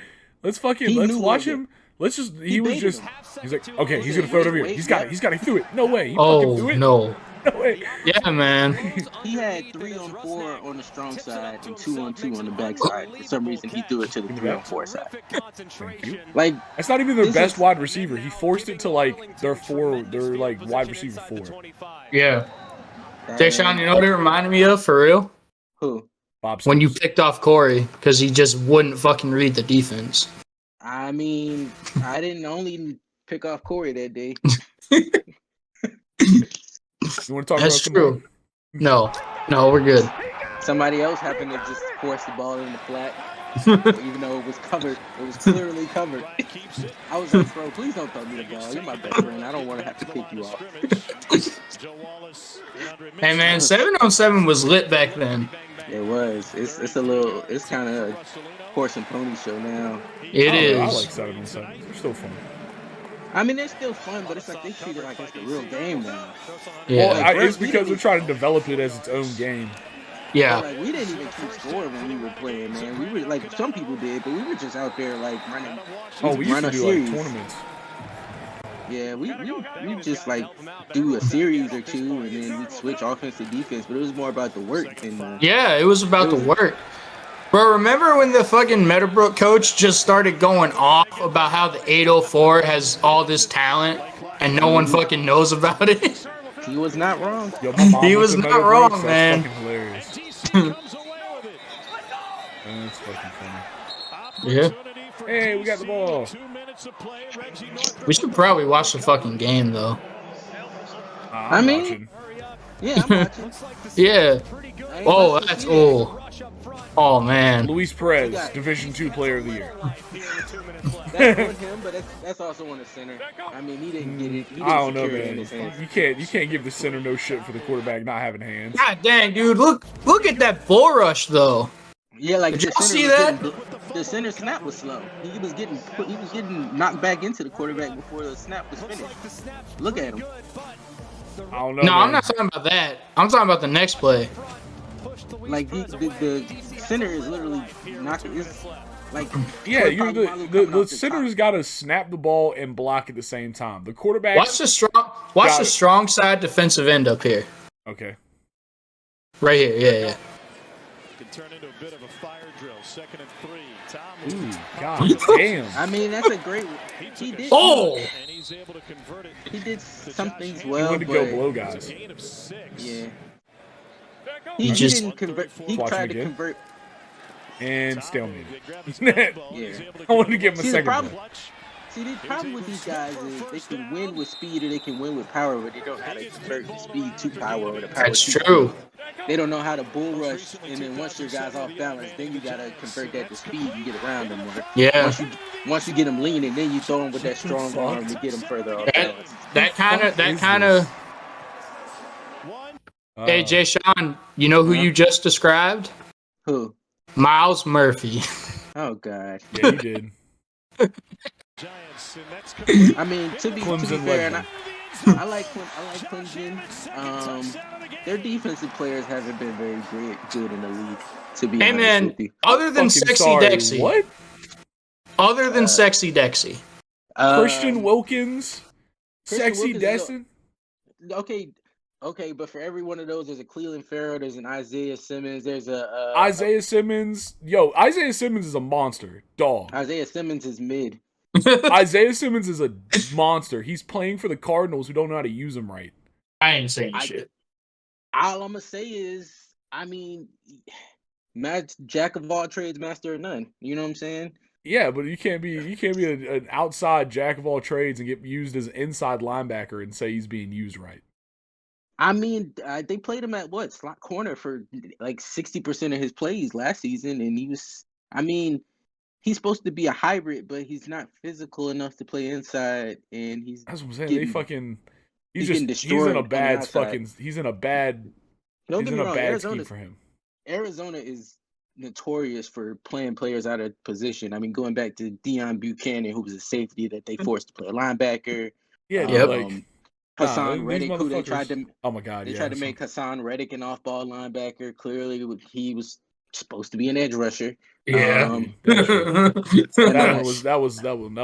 let's He watch knew him. Let's just. He He was baited just. him. He's like, okay, he's gonna throw it over here. He's got it. He's got it. He threw it. No way. He fucking Oh, threw it. no. No way. Yeah, man. He had 3 on 4 on the strong side and 2 on 2 on the back side. For some reason, he threw it to the 3 on 4 side. Thank you. Like, That's not even their This best is- wide receiver. He forced it to like their like wide receiver 4. Yeah. Deshaun, you know what it reminded me of, for real? who? Bob When you Stoops. picked off Corey, because he just wouldn't fucking read the defense. I mean, I didn't only pick off Corey that day. You want to talk That's about true. No, we're good. Somebody else happened to just force the ball in the flat, even though it was covered. It was clearly covered. I was like, bro, please don't throw me the ball.'re my best friend. I don't want to have to pick you off. Hey, man, 7-on-7 was lit back then. It was. It's kind of horse and pony show now. It I is. like 7-on-7. They're still fun. I mean, they're still fun, but it's like they treat it like it's the real game now. Yeah. Well, it's because they're trying to develop it as its own game. Yeah. Like, we didn't even keep score when we were playing, man. We were like, some people did, but we were just out there like running. Oh, we used run to a do series. like tournaments. Yeah, we just like do a series or two, and then we switch offense to defense. But it was more about the work than Yeah, it was about the work. Bro, remember when the fucking Meadowbrook coach just started going off about how the 804 has all this talent and no one fucking knows about it? he was not wrong. Yo, my mom He went was to not Meadow wrong, Brooks. man. That's fucking hilarious. That's fucking funny. Yeah. Hey, we got the ball. We should probably watch the fucking game, though. I'm mean- watching. Yeah, I'm watching. Yeah. I ain't Oh, watching that's yet. oh man. Luis Perez, Division II Player of the Year. That's on him, but that's also on the center. I mean, he didn't get it. He didn't I don't know, secure it in man. his hands. You can't give the center no shit for the quarterback not having hands. God dang, dude. Look at that bull rush, though. Yeah, like Did the y'all center see was that? the center snap was slow. He was getting knocked back into the quarterback before the snap was finished. Look at him. I don't know. No, I'm man. not talking about that. I'm talking about the next play. Like the center is literally knocking. It's like Yeah, Troy you're Polamalu coming the off center's top. got to snap the ball and block at the same time. The quarterback. Watch the strong side defensive end up here. Okay. Right here. Yeah. Can turn into a bit of a fire drill. 2nd and 3. Tom Ooh, God damn. I mean, that's a great. He did. Oh! and he's able to convert it. He did some things He well, wanted to but go blow guys. Gain of 6. yeah, He he just- didn't convert. He Watch him tried to again. convert. And stalemate. They grab his football, Yeah. he's able to I wanted to give him a See, the second. problem- one. See, the problem with these guys is they can win with speed or they can win with power, but they don't know how to convert the speed to power or the power. That's to true. speed. They don't know how to bull rush, and then once your guy's off balance, then you gotta convert that to speed and get around them more. Yeah. Once you get them leaning, then you throw them with that strong arm to get them further off balance. That kind of. Hey, Jay Sean, you know who you just described? Who? Miles Murphy. Oh God. Yeah, you did. I mean, to be Clemson fair, and legend. I like Clemson. Their defensive players haven't been very good in the league. To be Hey, honest man, with you. other than Fucking Sexy sorry. Dexy. What? Other than Sexy Dexy. Christian Wilkins? Christian Sexy Wilkins is Destin? Okay, but for every one of those, there's a Cleveland Farrell, there's an Isaiah Simmons, there's Isaiah Simmons. Yo, Isaiah Simmons is a monster. Dog. Isaiah Simmons is mid. Isaiah Simmons is a monster. He's playing for the Cardinals who don't know how to use him right. I ain't saying shit. All I'm gonna say is, I mean, jack of all trades, master of none. You know what I'm saying? Yeah, but you can't be an outside jack of all trades and get used as an inside linebacker and say he's being used right. I mean, they played him at what, slot corner for like 60% of his plays last season, and he was. I mean, he's supposed to be a hybrid, but he's not physical enough to play inside, and he's. That's what I'm saying. He's in a bad scheme for him. Arizona is notorious for playing players out of position. I mean, going back to Deion Buchanan, who was a safety that they forced to play a linebacker. Yeah, Hassan Reddick, who they tried to. Oh my God! They tried to make Hassan Reddick an off-ball linebacker. Clearly, he was supposed to be an edge rusher. Yeah, that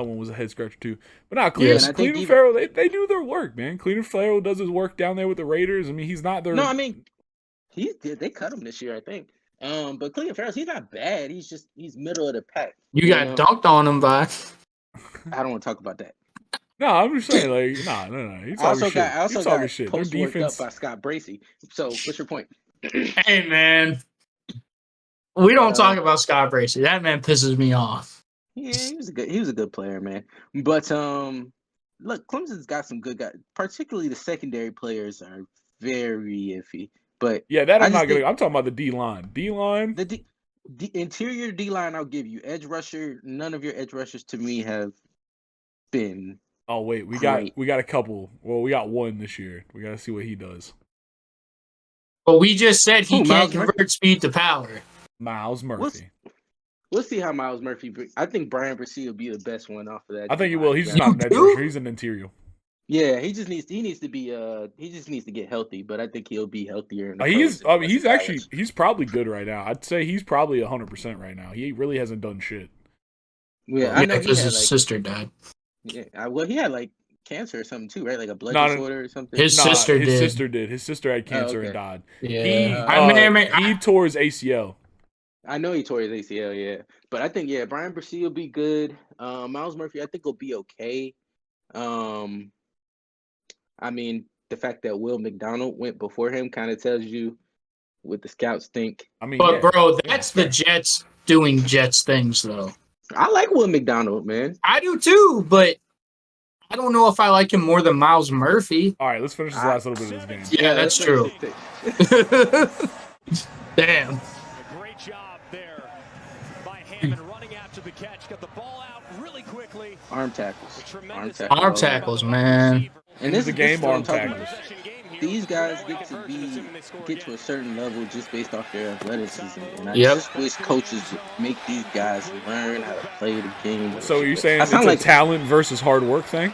one was a head scratcher too. But now Cleveland Farrell, they do their work, man. Cleveland Farrell does his work down there with the Raiders. I mean, he's not their. No, I mean, they cut him this year, I think. But Cleveland Farrell, he's not bad. He's middle of the pack. You got dunked on him by. I don't want to talk about that. No, I'm just saying, like, no. He's talking shit. I also got shit. post worked up by Scott Bracey. So, what's your point? Hey, man. We don't talk about Scott Bracey. That man pisses me off. Yeah, he was a good player, man. But look, Clemson's got some good guys. Particularly the secondary players are very iffy. But yeah, that I'm not gonna. I'm talking about the D line. D line. The interior D line, I'll give you. Edge rusher. None of your edge rushers to me have been. Oh wait, we got a couple. Well, we got one this year. We got to see what he does. But we just said he can't convert speed to power. Miles Murphy. We'll see how Miles Murphy. I think Brian Brissy will be the best one off of that. I think he will. He's just not an edge rusher. He's an interior. Yeah, he just needs to get healthy. But I think he'll be healthier. He's probably good right now. I'd say he's probably 100% right now. He really hasn't done shit. Yeah, I know because his sister died. Yeah, well, he had like cancer or something too, right? Like a blood disorder or something. His sister did. His sister had cancer and died. Yeah, he tore his ACL. I know he tore his ACL, yeah. But I think Brian Brissy will be good. Miles Murphy, I think will be okay. I mean, the fact that Will McDonald went before him kind of tells you what the scouts think. I mean, bro, that's the Jets doing Jets things, though. I like Will McDonald, man. I do too, but I don't know if I like him more than Miles Murphy. All right, let's finish this last little bit of this game. Yeah, that's true. Damn. A great job there by Hammond running after the catch. Got the ball out really quickly. Arm tackles. Arm tackles, man. And this is the game arm tackles. tackles. These guys get to a certain level just based off their athleticism, and I just wish coaches would make these guys learn how to play the game. So you're saying it's a talent versus hard work thing?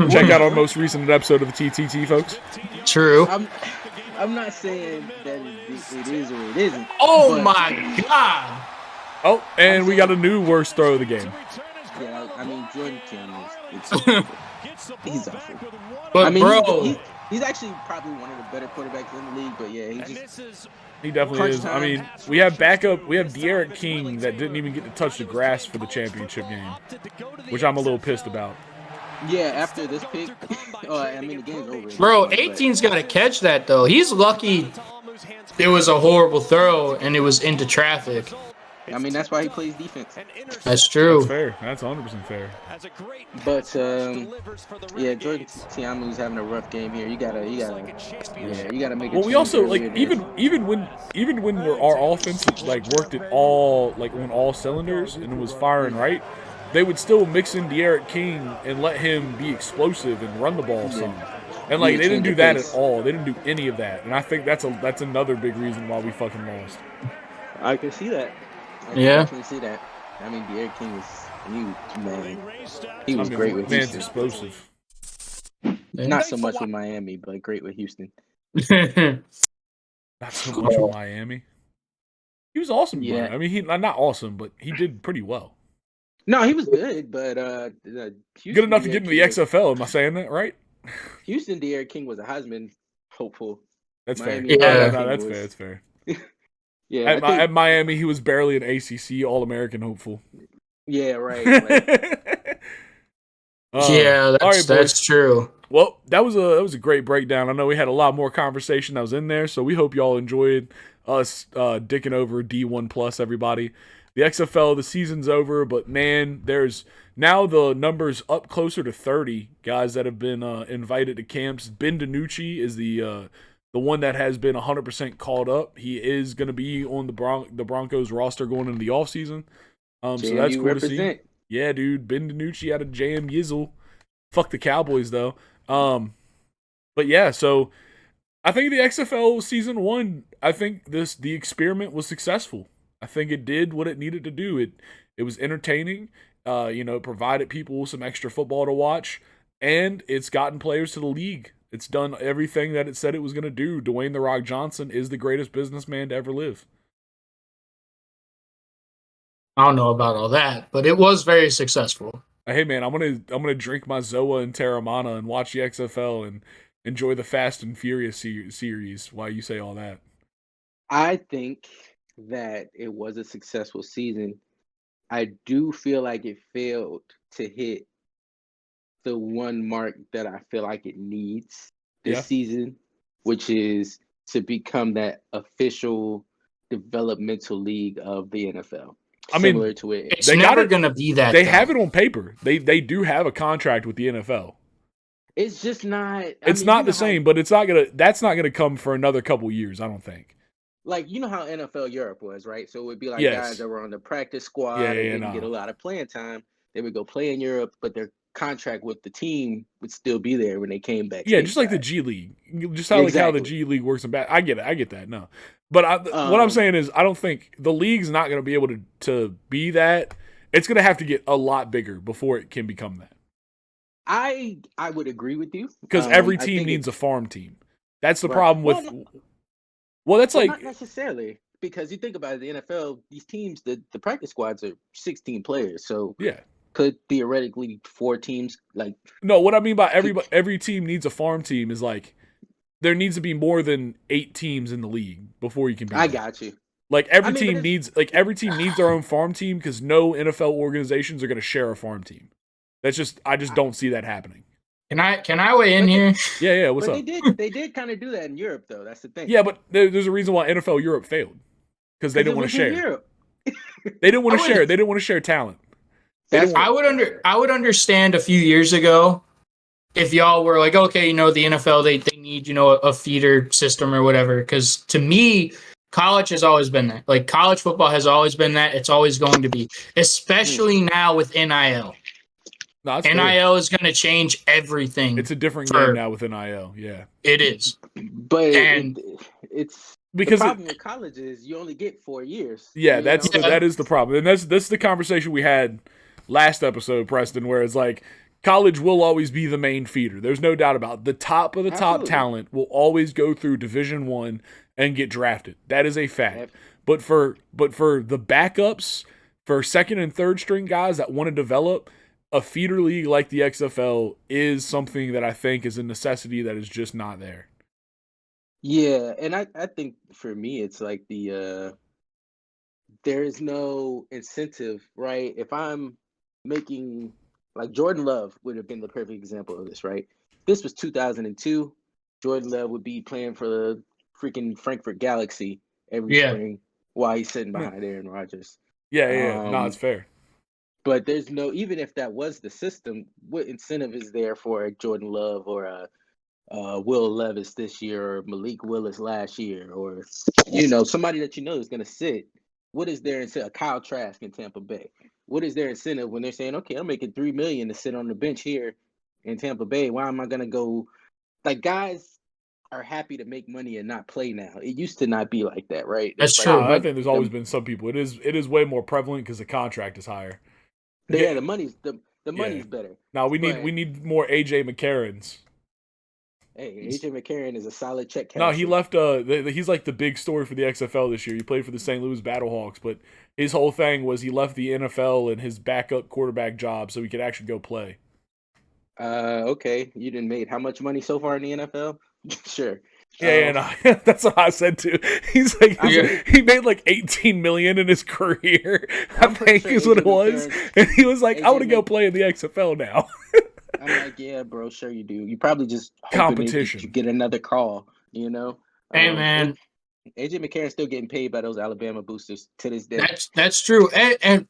Check out our most recent episode of the TTT, folks. True. I'm not saying that it is or it isn't. Oh my God! Oh, and we got a new worst throw of the game. Yeah, I mean Jordan Cameron. He's awful. But I mean, bro. He's actually probably one of the better quarterbacks in the league, but yeah, he definitely is. I mean, we have De'Aaron King that didn't even get to touch the grass for the championship game, which I'm a little pissed about. Yeah, after this pick, I mean, the game's over. Bro, 18's got to catch that, though. He's lucky it was a horrible throw and it was into traffic. I mean, that's why he plays defense. That's true. That's fair. That's 100% fair. But Jordan Tiamu's having a rough game here. You gotta make it. Well, we also even when our offense worked at all on all cylinders and it was firing right, they would still mix in De'Aaron King and let him be explosive and run the ball some. And You like would they didn't change do your that at face. all. They didn't do any of that. And I think that's another big reason why we fucking lost. I can see that. I can Yeah. definitely see that. I mean, Derrick King is huge, man. He I was mean, great with man's Houston. explosive. Not so much with Miami, but great with Houston. Not so much with Miami. He was awesome in Yeah. Miami. I mean, he not awesome, but he did pretty well. No, he was good, but Houston, Good enough to get Derrick into the King was, XFL. Am I saying that right? Houston Derrick King was a Heisman hopeful. That's fair. Miami No, Derrick Yeah. King that's was, fair. That's fair. Yeah, I think. At Miami, he was barely an ACC All-American hopeful. Yeah, right. Like, Yeah, all right, that's boys. true. Well, that was a great breakdown. I know we had a lot more conversation that was in there, so we hope y'all enjoyed us dicking over D1 Plus, everybody. The XFL, the season's over, but man, there's now the numbers up closer to 30 guys that have been invited to camps. Ben DiNucci is the one that has been 100% called up. He is going to be on the Broncos roster going into the offseason. So that's cool to see. Yeah, dude, Ben DiNucci out of JM Yizzle. Fuck the Cowboys, though. But yeah, so I think the XFL season 1, I think the experiment was successful. I think it did what it needed to do. It was entertaining. It provided people some extra football to watch, and it's gotten players to the league. It's done everything that it said it was going to do. Dwayne "The Rock" Johnson is the greatest businessman to ever live. I don't know about all that, but it was very successful. Hey man, I'm gonna drink my Zoa and Terramana and watch the XFL and enjoy the Fast and Furious series while you say all that. I think that it was a successful season. I do feel like it failed to hit the one mark that I feel like it needs this season, which is to become that official developmental league of the NFL. I mean, Similar to it. It's never going to be that. They have it on paper. They do have a contract with the NFL. It's just not. It's not the same, but it's not gonna. That's not gonna come for another couple years. I don't think. Like, you know how NFL Europe was, right? So it would be like guys that were on the practice squad and didn't get a lot of playing time. They would go play in Europe, but their contract with the team would still be there when they came back. Yeah, just like the G League. Just how how the G League works in back. I get it. I get that. No. But what I'm saying is I don't think the league's not going to be able to be that. It's going to have to get a lot bigger before it can become that. I would agree with you. Because every team needs a farm team. That's the problem with that's like not necessarily, because you think about it, the NFL, these teams, the practice squads are 16 players. So yeah. Could theoretically 4 teams like No, what I mean by every team needs a farm team is like there needs to be more than 8 teams in the league before you can be. I got you. Like every team needs their own farm team because no NFL organizations are going to share a farm team. That's just I just don't see that happening. Can I weigh in here? Yeah. What's up? They did kind of do that in Europe, though. That's the thing. Yeah, but there's a reason why NFL Europe failed because they didn't want to share. They didn't want to share. They didn't want to share talent. I would understand a few years ago if y'all were like, okay, the NFL they need a feeder system or whatever. Because to me, college has always been that. Like college football has always been that. It's always going to be, especially now with NIL. No, NIL is going to change everything. It's a different game now with NIL. Yeah, it is. But it's because the problem with college is you only get 4 years. Yeah, that is the problem, and that's the conversation we had last episode, Preston, where it's like college will always be the main feeder. There's no doubt about it. The top of the top talent will always go through Division I and get drafted. That is a fact. Yep. But for the backups, for second and third string guys that want to develop, a feeder league like the XFL is something that I think is a necessity that is just not there. Yeah, and I think for me it's like there is no incentive, right? If I'm making, like, Jordan Love would have been the perfect example of this, right? This was 2002. Jordan Love would be playing for the freaking Frankfurt Galaxy every spring while he's sitting behind Aaron Rodgers. Yeah. No, it's fair. But there's no, even if that was the system, what incentive is there for a Jordan Love or a Will Levis this year or Malik Willis last year or, somebody that is going to sit? What is their incentive? Kyle Trask in Tampa Bay. What is their incentive when they're saying, okay, I'm making $3 million to sit on the bench here in Tampa Bay? Why am I going to go like guys are happy to make money and not play now. It used to not be like that, right? That's It's like true. I money, think there's always been some people. It is way more prevalent because the contract is higher. yeah, the money's the Yeah. money's better. Now we But need more AJ McCarrons. hey, AJ McCarron is a solid check No, casher. he left. He's like the big story for the XFL this year. He played for the St. Louis Battlehawks, but his whole thing was he left the NFL and his backup quarterback job so he could actually go play. Okay, you didn't made how much money so far in the NFL? Sure. Yeah, no, that's what I said too. He's like, Yeah. he made like 18 million in his career. I I'm pretty think sure is what AJ it was, McCarron's- and he was like, I AJ want to go Mc- play in the XFL now. I'm like, yeah, bro, sure you do. You probably just hoping Competition. you get another call, you know? Hey, man. AJ McCarron's still getting paid by those Alabama boosters to this day. That's true. And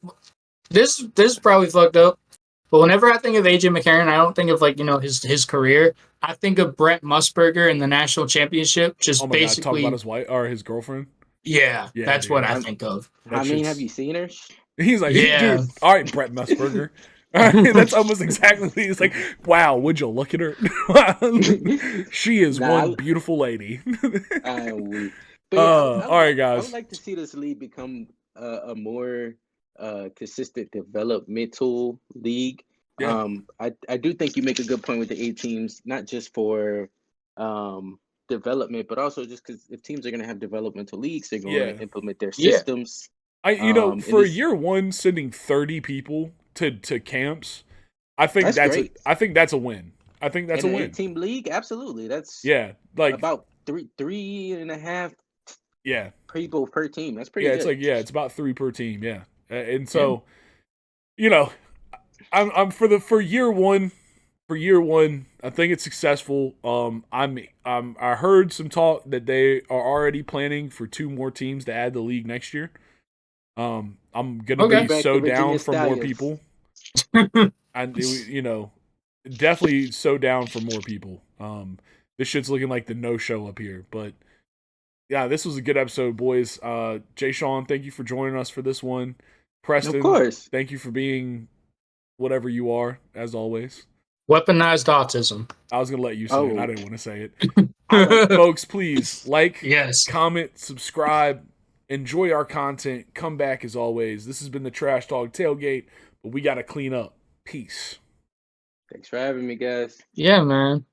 this is probably fucked up. But whenever I think of AJ McCarron, I don't think of like, his career. I think of Brent Musburger in the national championship. Just Oh my god, talk basically, about his wife or his girlfriend. yeah, Yeah, that's dude. what I think of. I mean, shit's- have you seen her? He's like, Yeah. dude, all right, Brett Musburger. All right, that's almost exactly what he's like. Wow, would you look at her? She is one beautiful lady. But yeah, all right, I guys. would like to see this league become a more consistent developmental league. Yeah. I do think you make a good point with the 8 teams, not just for development, but also just because if teams are going to have developmental leagues, they're going to implement their Yeah. systems. For year one, sending 30 people to camps, I think That's that's great. I think that's a win. I think that's In a an win. 8-team league, absolutely. That's like about three and a half people per team. That's pretty good. It's about 3 per team. Yeah, and so I'm for year one. For year one, I think it's successful. I heard some talk that they are already planning for 2 more teams to add the league next year. I'm gonna be Back so to down Virginia for more Stallions. people. And definitely so down for more people. This shit's looking like the no show up here, but yeah, this was a good episode, boys. Jay Sean, thank you for joining us for this one. Preston, Of course. thank you for being whatever you are, as always. Weaponized autism. I was gonna let you say it. I didn't want to say it. Folks, please yes, comment, subscribe, enjoy our content. Come back as always. This has been the Trash Dog Tailgate, but we gotta clean up. Peace. Thanks for having me, guys. Yeah, man.